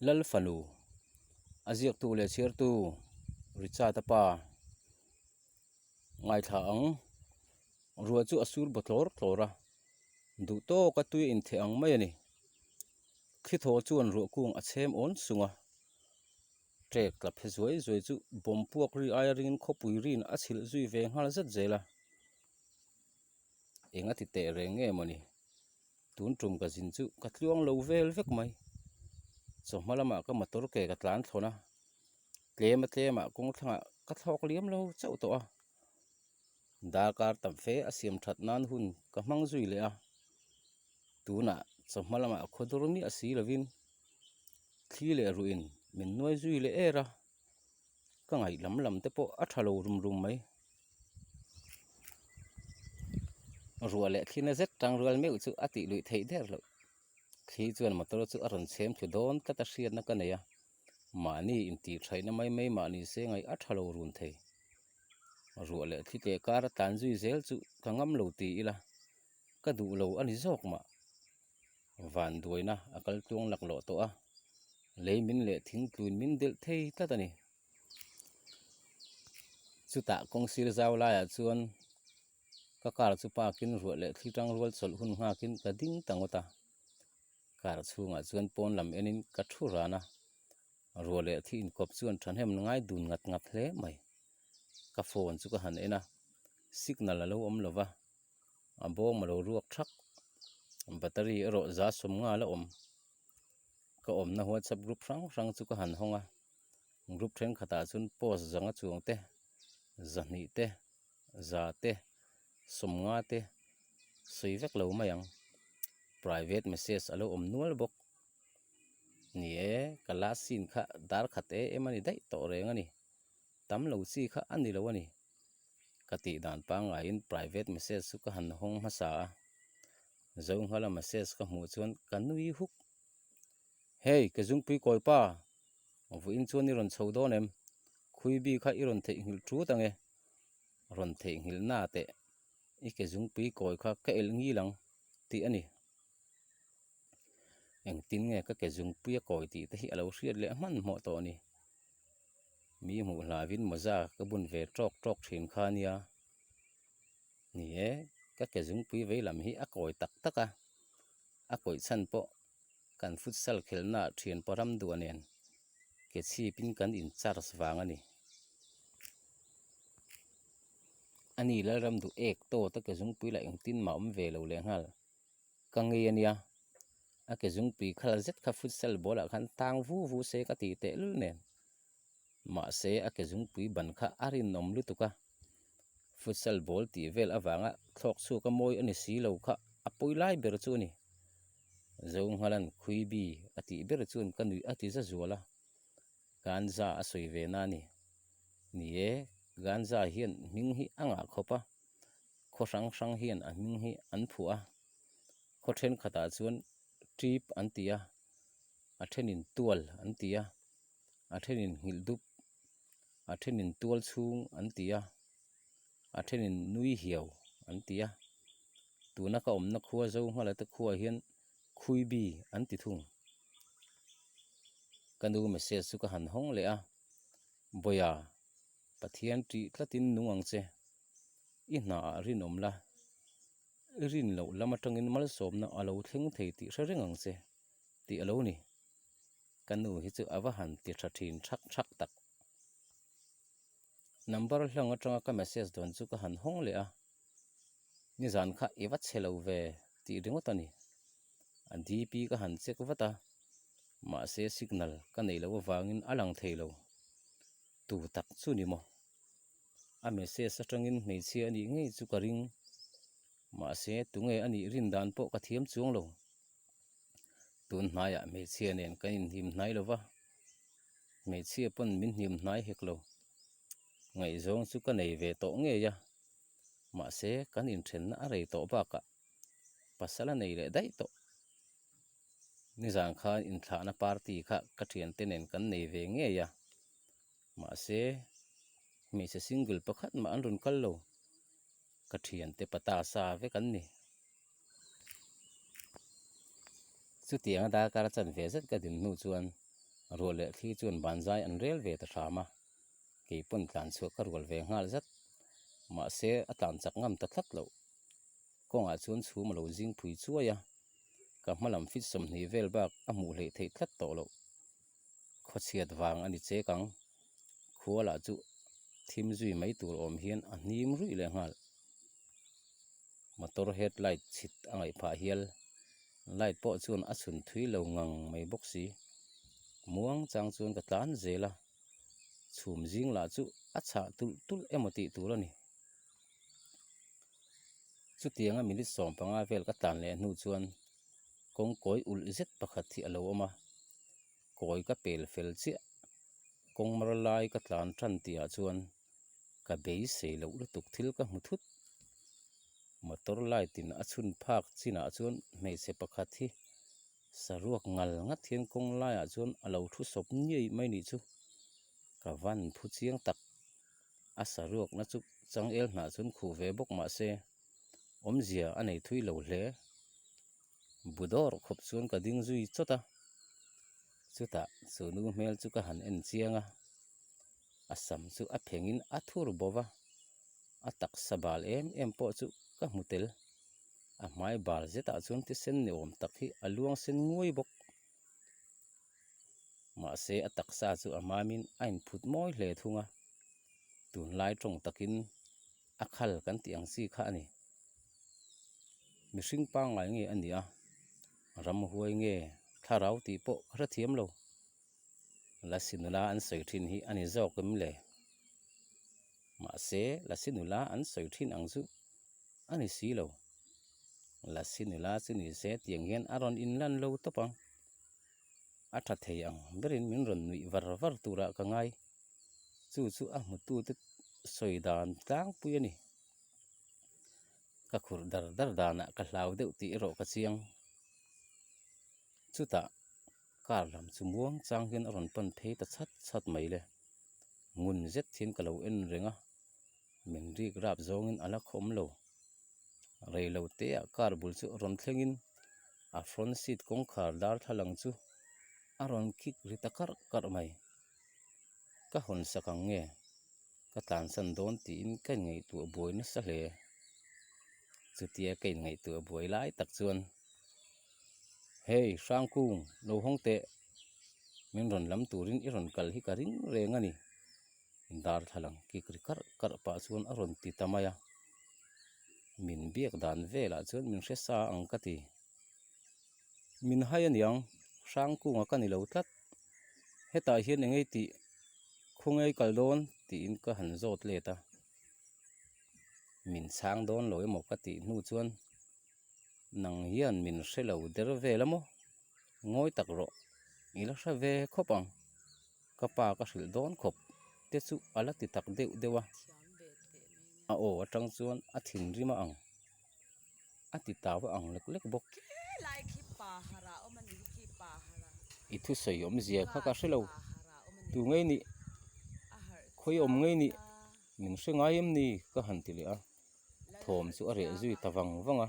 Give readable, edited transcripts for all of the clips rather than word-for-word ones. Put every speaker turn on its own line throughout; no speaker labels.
lal fanu aziak tu le chir tu richa tapa ngai tha ang ruwa chu asur botlor tlora du to ka tui in the ang mai ani khi tho chuan ru kung a chem on sunga trek la phezoi zoi chu bompuak ri airin khopui rin a chhil zui ve ngal zat zela enga ti te renge mani tun trum ka jin chu ka tluang lo vel vek mai so malama ka motor ke ka tlan thona tlema kong thanga ka thlok liam lo chau to a dakar tam fe asiam that nan hun ka mang zui le a tuna so malama khodormi asi lovin thli le ruin min noi zui le era ka ngai lam te po a thalo rum mai ruale thina zet tang rual meu chu ati lui thei der lo khi chuan motor chu aron chem thu don ta hriat na ka neya mani in ti thaina mai mani se ngai a thalo run thei ruale thi te kar tan zui zel chu ka ngam lo ti ila ka du lo ani zok ma van duina akal tuang lak lo to a leimin le thing tlun min del thei ta tani chuta kong sir zaw la ya chuan ka kar chu pa kin ruale thitang rual chol hun nga kin ka ding tangota kar chunga chuan pon lam enin ka thu rana ruale thi in kop chuan thanhem ngai dun ngat hle mai ka phone chu ka han ena signal alo om lova abom lo ruak thak battery ro za som nga la om ka om na whatsapp group rang chu ka han honga group thren khata chun post zanga chuang te zani te za te som nga te soivek lo mayang private message alo om nual bok ni e kala sin kha dar khate emani dai to rengani tam lo chi kha ani lo ani kati dan pa nga in private message su ka han hong ma sa zo hala message ka mu chuan kanui huk hey ke jung pui koi pa vu in chuan ni ron chho do nem khui bi kha iron the hil thu tange ron the hil na te I ke jung pui koi kha ka el ngi lang ti ani eng tin nge ka ke jung pui koi ti te hi alo hriat le man mo to ni mi mu lavin maza ka bun ve trok thin kha nia ni e ka ke jung pui ve lam hi a koi tak taka a koi chan po kan futsal khelna thian param du anen ke chi pin kan in charge wang ani la ram du ek to ta ke jung pui la eng tin ma om ve lo le ngal ka nge ania a ke jung pui khal zet kha futsal bola khan tang vu se ka ti te lu nen ma se a ke jung pui ban kha arin nom lu tuka futsal ball ti vel awanga thlok chu ka moi ani si lo kha apoi lai ber chu ni zong halan khui bi ati ber chun kanui ati za zuala ganza asoi ve na ni e ganza hian ming hi anga khopa kho sang hian a ming hi an phua kho then khata chuan trip an tia a thenin tual an tia a thenin hildup a thenin tual chung an tia a thenin nui hiau an tia tuna ka omna khuwa zo hala ta khuwa hian khui bi an ti thung kanu message su ka han hong le a boya pathian ti tlatin nuang che I na rin omla rin lo lama tangin mal somna alo thleng thei ti hrengang che ti alo ni kanu hi chu awa han ti thathin thak tak number hlang atanga ka message don chu ka han hong le a ni zan kha iwa chelo ve ti ringotani an dp ka han chek wata ma se signal ka nei lo wangin alang theilo tu tak chu ni mo a message atangin nei chi ani ngei chu ka ring ma se tunge ani rin dan po ka thiam chuang lo tun hnaya me chi nen kan in him hnai lova me chi pon min him hnai heklo ngai zong chu ka nei ve to nge ya ma se kan in then a rei to ba ka pasala nei le dai to ni zang kha in thla na party kha ka thian te nen kan nei ve nge ya ma se me se single pakhat ma an run kal lo ka thian te pata sa ve kan ni chu tiang da kar chan ve zat ka din nu chuan ruột lệ khi chuồn bàn dai ăn rel về ta thả mà kỳ pun tlan chuak ka ruột về ngal zat mà sẽ tlan chak ngam ta thlat lo kong a chuan chu ma lo jing phui chuaya ka hmalam fit som ni vel bak a mu hle thei thlat to lo kho chiat wang ani che kang khuala chu thim zui mai tur om hian a hnim rui le ngal motor headlight chit angai pha hial light po chuan a chhun thui lo ngang mai bok si muang chang chuan ka tlan zela chhum jing la chu a cha tul tul emoti tur ani chu tianga minute som panga vel ka tlan le hnu chuan kong koi ul zet pakhat hi alo oma koi ka pel fel chia kong maralai ka tlan than tia chuan ka bei sei lo lutuk thil ka hmuthut motor light in a chhun phak china chuan mei se pakhat hi saruak ngal ngat hian kong laia chuan alo thu sop niai mai ni chu ka van phu chiang tak a saruak na chu chang el hna chuan khu ve bok ma se om zia anei thui lo hle budor khop chuan ka ding zui chota chuta chunu hmel chu ka han en chianga asam chu a phengin a thur bova a tak sabal em po chu ka hmutel a hmai bal zeta chuan ti sen ni om tak hi a luang sen ngui bok ma se a tak sa chu a mamin a in phut moi hle thunga tun lai tong takin a khal kan tiang si kha ani mi hring pa ngai nge ani a ram huai nge tharau ti po ra thiam lo la sinula an soi thin hi ani zawk em le ma se la sinula an soi thin ang chu ani si lo la sinula chu ni se tiang hian aron in lan lo topang a tha thei ang berin min ron nui var tura ka ngai chu a hmutu te soi dan tlang pui ani ka khur dar dana ka hlau deuh ti ro ka chiang chuta kar lam chu muang chang hian aron pan phei ta chat mai le ngun zet thin ka lo en renga min ri grab zongin ala khom lo reilo te a kar bul chu ron thlengin a front seat kong khar dar thalang chu aron kik ri takar kar mai ka hon sakang nge ka tlan san don ti in kan ngei tu boi na sa hle chutia kain ngei tu boi lai tak chuan hey sangkung lo hong te min ron lam turin i ron kal hi ka ring reng ani dar thalang kikri kar pa chuan a ron ti tamaya min biak dan vela chuan min hresa ang ka ti min hai aniang sangkung a kani lo tlat heta hian engei ti khungei kaldon ti in ka han zot le ta min chang don lo emo ka ti hnu chuan nang hian min hrelo der velamo ngoi tak ro ila hra ve khopang ka pa ka hril don khop te chu ala ti tak deuh dewa a o atang chuan a thin rima ang a ti tawa ang lek bok
lai khi pa hara omani khi pa hara
i thu soi om zia kha ka hrelo tu ngei ni khoi om ngei ni min hrengai em ni ka han ti le a thom chu a re zui tawang wanga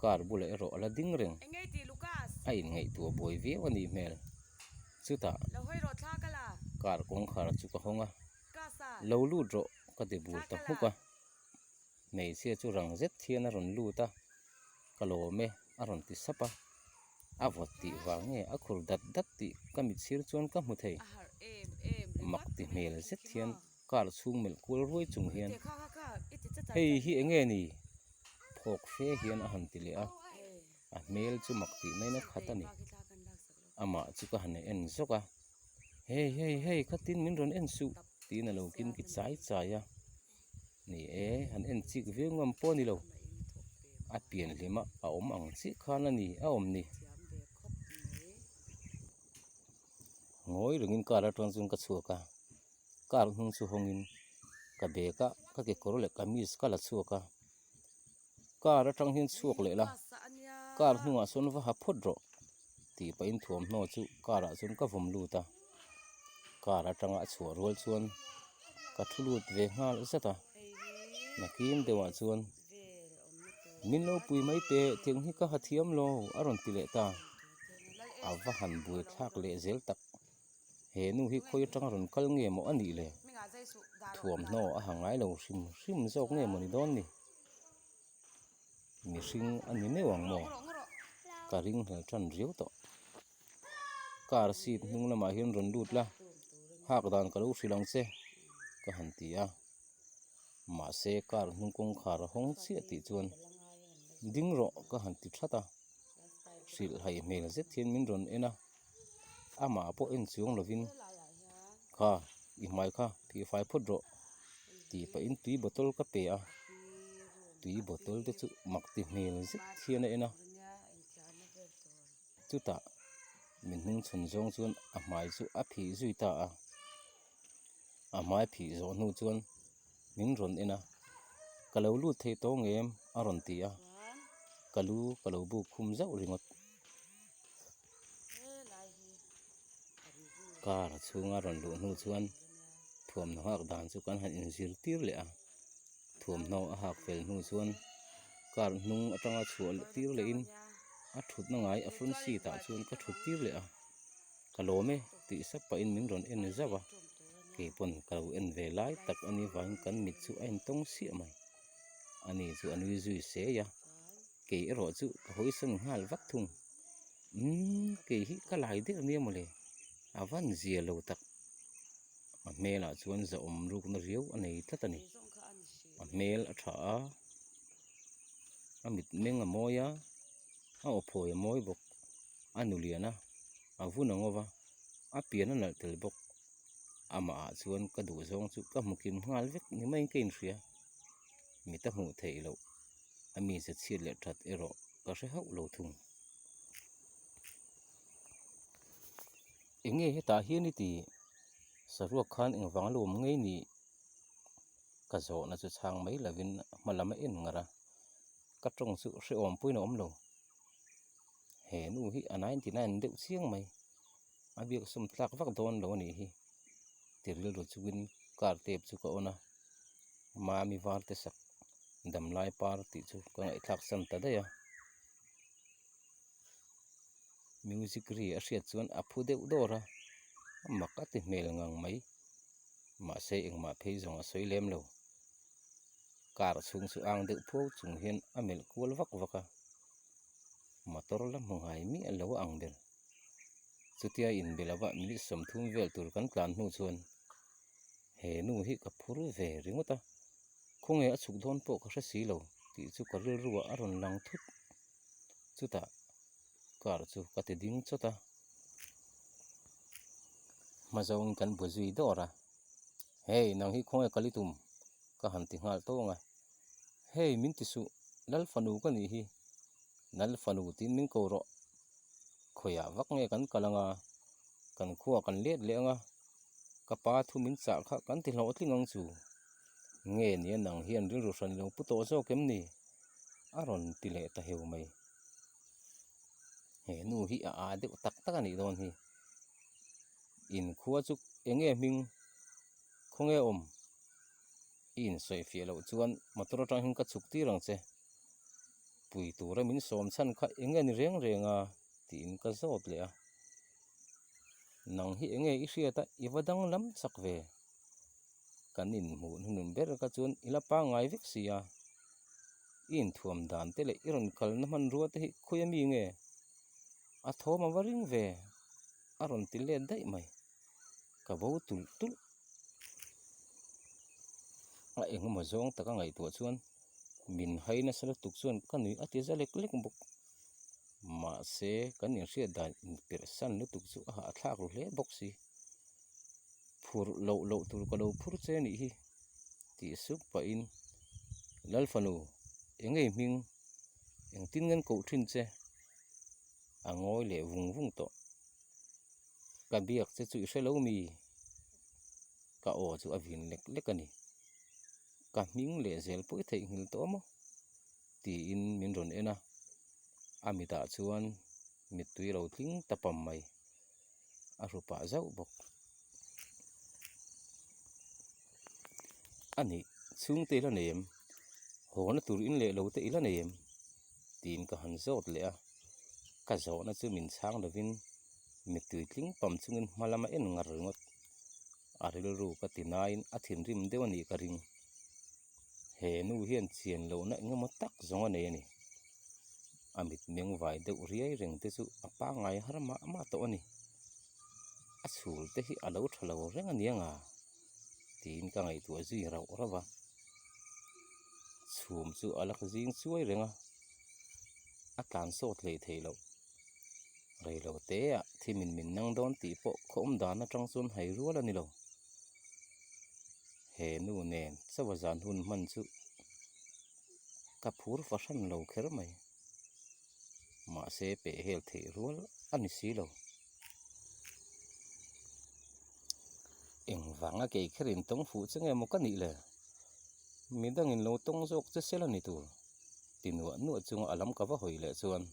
kar bule ro ala ding reng
engei ti lucas
a in ngei tu boi ve ani mel chuta
lo hoi ro thla kala
kar kong khar chu ka honga
ka sa
lo lu ro ka de bur ta huka nei se chu rang zet thian a ron lu ta kalo me a ron ti sapa a vot ti wange a khur dat ti ka mi chhir chuan ka hmu thei
har em
mak ti mel zet thian kar chung mel kul ruai chung hian
te kha iti cha cha
hei hi enge ni phok fe hian a han ti le a mel chu mak ti nei na khatani ama chu ka han en zoka hei khatin min ron en su ti na lo kin ki chai ya ni han en chik ve ngam po ni lo a pian lima a om ang chi khana ni a om ni ngoi rungin kara tong chung ka chuaka kar hung chu hongin ka beka ka ke korole kamis kala chuaka kar atang hin chuak le la kar hnunga son va ha phot ro ti pa in thuam hno chu kara chun ka vom lu ta kar atanga chhuar rol chuan ka thulut ve ngal zata nakim dewa chuan min lo pui mai te thing hi ka hathiam lo aron ti le ta ava han bui thak le zel tak he nu hi khoi tang ron kal nge mo ani le
mi nga zai su da ro
thuam no a hangai lo rim jok nge mo ni don ni mi hring ani me wang mo
ngoro
ka ring hal tran riu to kar sit hnung lama hian ron lut la hak dan ka lo hrilang che ka han ti a ma se kar hnung kong khar hong chi ti chuan ding ro ka han ti thata hril hai mel zet hian min ron ena ama po en chung lovin kha i mai kha phi fai phut ro ti pa in tui botol ka pe a tui botol te chu mak ti mel zet hian ena chuta min hung chhun zong chuan a hmai chu a phi zui ta a hmai phi zo nu chuan min ron ena kalo lu thei to ngem a ron ti a kalo bu khum zau ringot kar chunga ron lu nu chuan thuam no hak dan chu kan han in zir tir le a thuam no a hak fel nu chuan kar hnung atanga chual tir le in a thut na ngai a front seat a chuan ka thut tir le a kalome ti sapa in min ron en zawa ke pon kalo en ve lai tak ani wang kan mit chu a in tong si mai ani chu anui zui se ya ke ro chu ka hoi sang hal vak thung ke hi ka lai de ni mole awan zia lo tak a mela chuan za om ruk na riau anei thatani a mel a tha a mit meng a moya a ophoi a moi bok anuliana a vuna ngova a piana nal tel bok ama a chuan ka du zong chu ka mukim ngal vek ni mai kein hria mi ta hmu thei lo ami se chhit le that ero ka hre hau lo thung enge heta hian ti saruak khan eng wanglom ngei ni ka zo na chu chang mai lovin malama en ngara ka tong chu hre om puin om lo he nu hi a 99 deuh chiang mai a biak sum tlak vak don lo ni hi tiril ro chuin kar tep chu ka ona ma mi war te sak dam lai par ti chu ka ngai thak san ta da ya music ri a hriat chuan a phu deuh dora mak a ti hmel ngang mai ma se eng ma phei zong a soilem lo kar chung chu ang deuh pho chung hian a mel kual vak vaka motor la mungai mi a lo ang ber chutia in belawa mi som thum vel tur kan tlan hnu chuan he nu hi ka phur ve ringota khonge a chuk don po ka hre si lo ti chu ka ril ruwa a ron lang thut chuta kar chu ka ti ding chota mazong kan buzui dora hey nang hi khonge kalitum ka han ti ngal to nga hey min ti su lal fanu ka ni hi nal fanu tin min ko ro khoya vak nge kan kalanga kan khuwa kan let le nga ka pa thu min cha kha kan ti hlo tlingang chu nge ni nang hian ri ru hran lo pu to zo kem ni aron ti le ta heu mai he nu hi a de tak tak ani don hi in khuwa chu enge ming khonge om in soi fi lo chuan motor tang hin ka chuk ti rang che pui tura min som chan kha enge ni reng renga ti in ka zot le a nang hi enge i hriata i wadang lam chak ve kanin mu nun ber ka chuan ilapa ngai vek sia in thuam dan te le iron kal na man ruwa te hi khuyami nge a thoma waring ve aron ti le dai mai ka bo tul tul a eng ma zong taka ngai to chuan min haina sala tuk chuan kanui ati zalek lek bok ma se kanin hria dan in per san lu tuk chu a thlak ru hle bok si phur lo tur ka lo phur che ni hi ti su pa in lal fanu engei ming eng tin ngan ko thin che angoi le vung to ka biak che chu hre lo mi ka o chu avin lek ani ka ming le zel pui thei ngil to mo ti in min ron ena amita chuan mit tui lo tling tapam mai a rupa zau bok ani chung te la nem hona tur in le lo te ila nem tin ka han zot le a ka zo na chu min chang lovin mi tui tling pam chungin hmalama en ngar ngot aril ru ka tinain a thin rim deuh ani ka ring he nu hian chian lo na engemaw tak zonga nei ani amit meng vai deuh riai reng te chu a pa ngai harama ama to ani a chhul te hi alo thalo reng ani anga tin ka ngai tu zui rau rawa chhum chu alak jing chuai renga a tlan sawt hlei thei lo reilo te a thimin min nang don ti po khom dan atang chuan hai rual ani lo he nu nen chawa zan hun man chu ka phur fashan lo kher mai ma se pe hel thei rual ani si lo eng wanga ke kherin tong fu chenge mo ka ni le midangin lo tong jok che sel ani tur tinwa nu chunga alam ka va hoi le chuan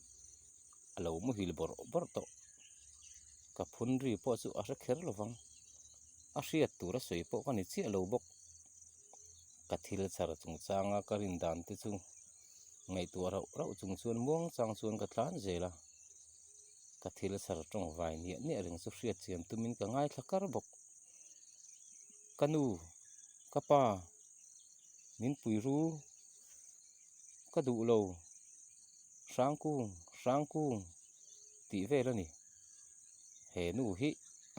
alo mu hil bor bor to ka phun ri po chu a kher lovang a hriat tura soi po ka ni chi alo bok ka thil char chung changa ka rin dan te chu ngai tu rau rau chung chuan muang chang chuan ka tlan zela ka thil char tong vai ni ni ring chu hriat chiam tumin ka ngai thlakar bok kanu kapa min pui ru ka du lo sangkung ti vel ani he nu hi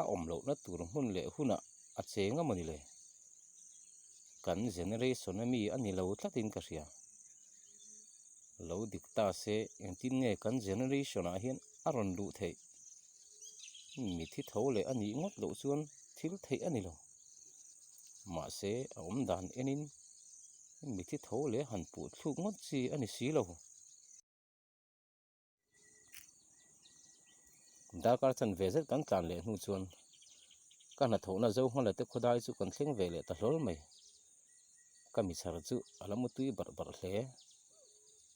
a om lo na tur hun le huna a chenga mani le kan generation ami ani lo tlatin ka ria lo dikta se engtin nge kan generation a hian aron lu thei mi thi tho le ani ngot lo chuan thil thei ani lo ma se a om dan enin mi thi tho le han pu thluk ngot chi ani si lo dakar chan vezet kan tlan le hnu chuan kana thona zo hmala te khodai chu kan thleng ve le ta hlol mai kami chhar chu alamu tui bar bar hle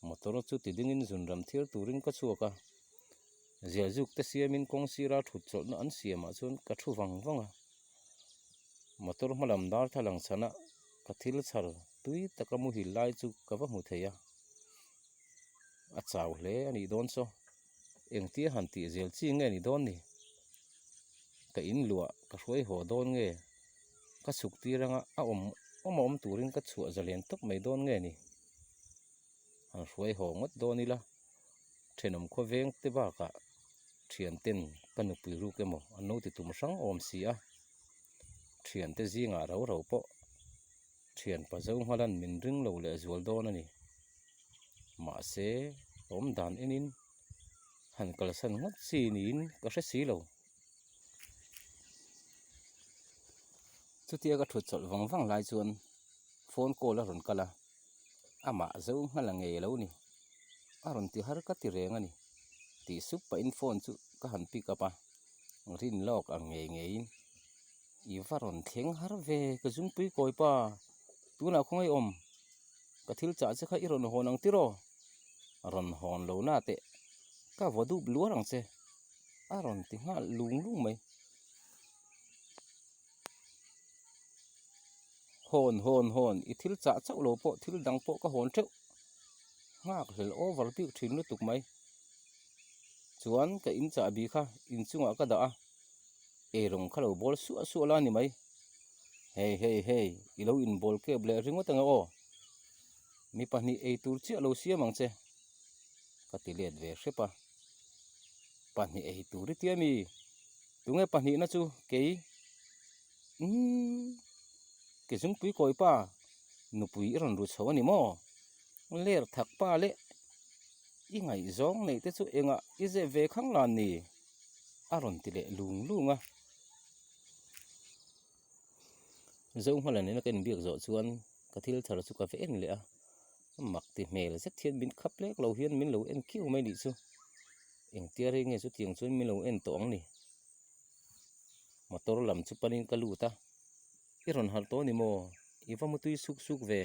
motor chu ti dingin zunram thir turin ka chuaka zeljuk te siamin kong sira thut cholna an siama chuan ka thu wang wanga motor hmalam dar thalang chana ka thil chhar tui takamu hil lai chu ka va mu theia a chaw hle ani don so engtia han ti zel chi nge ni don ni ka in lua ka hruai ho don nge ka suk tiranga a om turin ka chhuah zalian tok mai don nge ni han hruai ho ngot donila thenom kho veng te ba ka thian ten kanu pui ru ke mo anno ti tum sang om si a thian te zinga ro ro po thian pa zo hmalan min ring lo le zual don ani ma se om dan enin han kal san ngot si nin ka hre si lo chutia ka thut chol wang wang lai chuan phone call a ron kala ama zo ngala nge lo ni aron ti har ka ti reng ani ti sup pa in phone chu ka han pick up a rin lok ang nge in i varon thleng har ve ka zum pui koi pa tuna khongai om ka thil cha che kha iron honang tiro ron hon lo na te ka vodu bluarang che aron ti nga lung lung mai hon i thil cha chau lo po thil dang po ka hon theu ngak hel over pi thin lu tuk mai chuan ka in cha bi kha in chunga ka da a e rong khalo bol su la ni mai hey i lo in bol ke ble ringot anga o mi pahni e tur chi lo siamang che ka ti let ve hrepa pahni e tur ti ami tunge pahni na chu ke ke zum pui koi pa nu pui ron ru chho ani mo ler thak pa le i ngai zong nei te chu enga i je ve khang lan ni aron ti le lung lunga zo hmalan ne ken biak zo chuan ka thil thar chu ka ve en le a mak ti mel zek thian bin khap lek lo hian min lo en kiu mai ni chu eng tiari nge chu tiang chuan min lo en to ang ni motor lam chu panin ka lu ta iron har to ni mo iwa mutui suk ve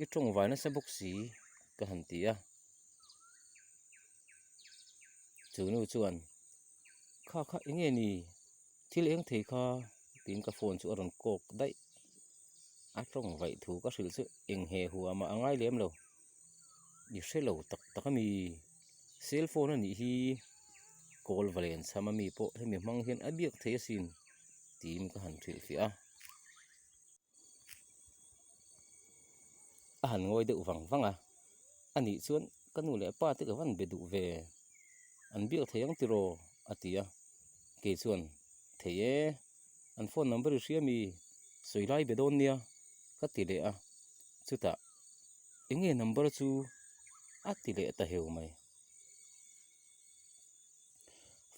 i tong vai na sa bok si ka han ti a chunu chuan kha enge ni thil eng thei kha tin ka phone chu aron kok dai a tong vai thu ka hril chu eng he huwa ma angai lem lo ni hrelo tak tak ami cell phone ani hi kol valen sama mi po hemi mang hian abiak the sin tim ka han thil fi a han ngoi deuh wangwanga ani chuan kanu le pa te ka van bedu ve an biak theyang tiro atia ke chuan theye an phone number riami soilai bedon nia ka ti le a chuta enge number chu ati le ta heu mai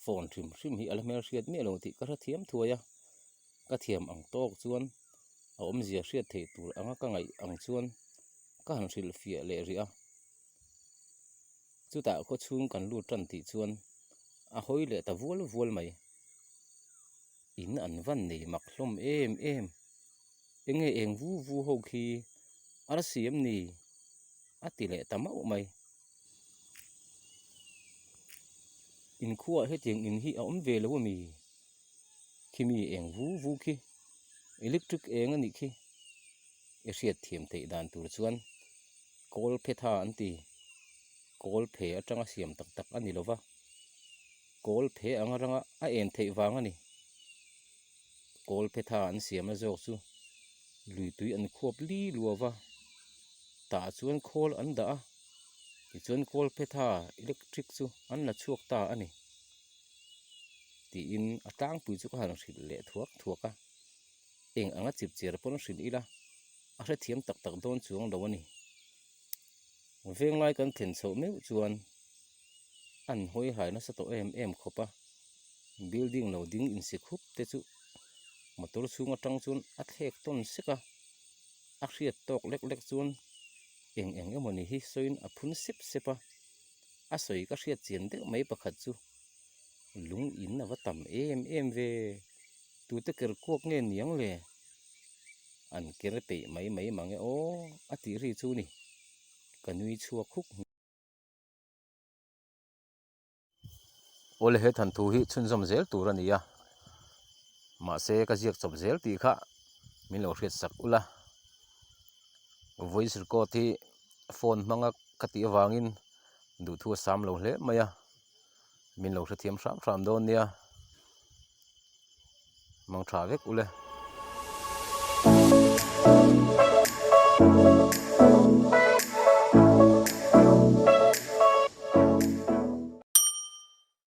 phone thim hi almer riat me lo ti ka ra thiam thuaya ka thiam ang tok chuan a om zia riat thei tur anga ka ngai ang chuan ka han ril fia le ria chuta ko chung kan lu tran ti chuan a hoi le ta vual mai in an van nei mak hlom em enge eng vu ho khi ar siam ni ati le tamau mai in khuwa he tiang in hi a om ve lo mi khimi eng vu khi electric eng ani khi e riat thiam thei dan tur chuan kol phetha anti kol phe atanga siam tak ani lova kol phe anga ranga a en thei wang ani kol phetha an siam a jok chu lui tui an khop li luwa ta chuan khol an da ti chuan kol phetha electric chu an la chuak ta ani ti in atang pui chu ka han ril le thuaka eng anga chip cher pon ril ila a hre thiam tak don chuang lo ani veng lai kan thlen chho meu chuan an hoi hai na sa to em khopa building lo ding in se khup te chu motor chunga tang chuan a thlek ton seka a hriat tok lek chuan eng emoni hi soin a phun sepa a soi ka hriat chian de mai pakhat chu lung in na watam em ve tu te ker kok nge niang le an ker pe mai mange o ati ri chu ni kanui chua khuk ole he than thu hi chun zom zel tur ania ma se ka ziak chop zel ti kha min lo hriat sak ula voice record hi phone manga kati awangin du thu sam lo hle maya min lo hre thiam ram don nia mang tha vek ule